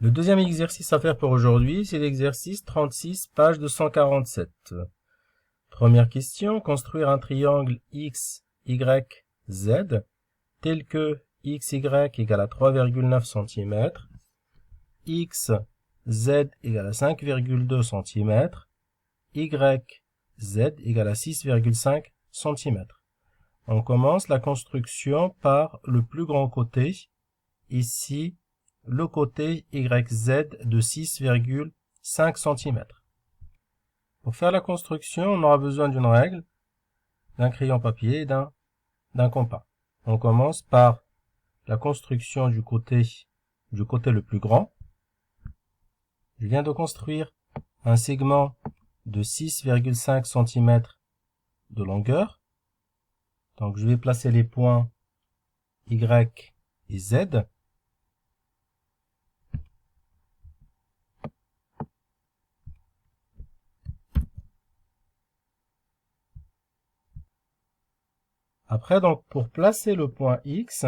Le deuxième exercice à faire pour aujourd'hui, c'est l'exercice 36, page 247. Première question, construire un triangle X, Y, Z, tel que XY égale à 3,9 cm, X, Z égale à 5,2 cm, Y, Z égale à 6,5 cm. On commence la construction par le plus grand côté, ici, le côté YZ de 6,5 cm. Pour faire la construction, on aura besoin d'une règle, d'un crayon papier et d'un compas. On commence par la construction du côté le plus grand. Je viens de construire un segment de 6,5 cm de longueur. Donc je vais placer les points Y et Z. Après, donc, pour placer le point X,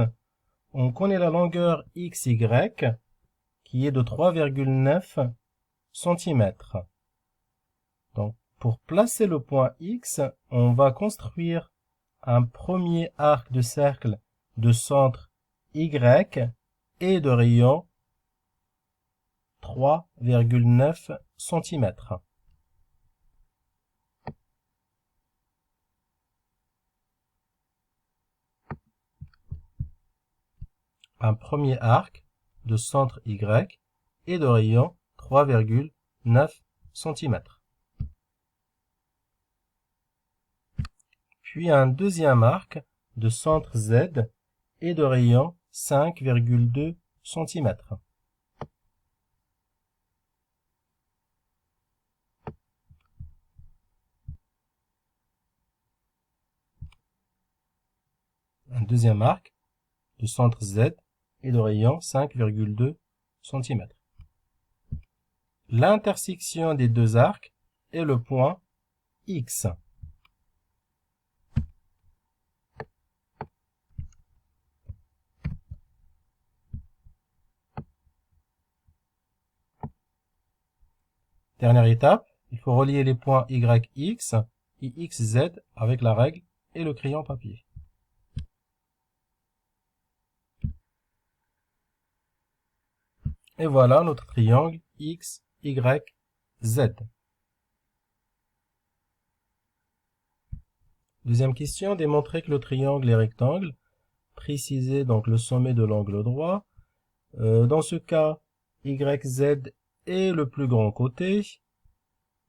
on connaît la longueur XY qui est de 3,9 cm. Donc, pour placer le point X, on va construire un premier arc de cercle de centre Y et de rayon 3,9 cm. Un premier arc de centre Y et de rayon 3,9 cm. Puis un deuxième arc de centre Z et de rayon 5,2 cm. Un deuxième arc de centre Z et de rayon 5,2 cm. L'intersection des deux arcs est le point X. Dernière étape, il faut relier les points YX et XZ avec la règle et le crayon papier. Et voilà notre triangle X, Y, Z. Deuxième question, démontrer que le triangle est rectangle. Précisez donc le sommet de l'angle droit. Dans ce cas, YZ est le plus grand côté.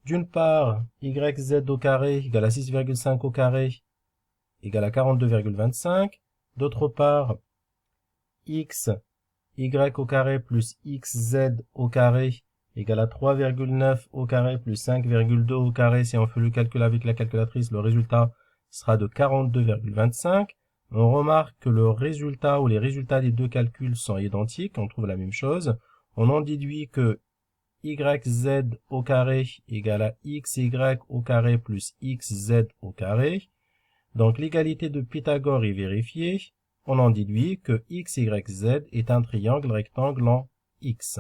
D'une part, YZ au carré égale à 6,5 au carré égale à 42,25. D'autre part, X, Y au carré plus XZ au carré égale à 3,9 au carré plus 5,2 au carré. Si on fait le calcul avec la calculatrice, le résultat sera de 42,25. On remarque que le résultat ou les résultats des deux calculs sont identiques, on trouve la même chose. On en déduit que YZ au carré égale à XY au carré plus XZ au carré. Donc l'égalité de Pythagore est vérifiée. On en déduit que XYZ est un triangle rectangle en X.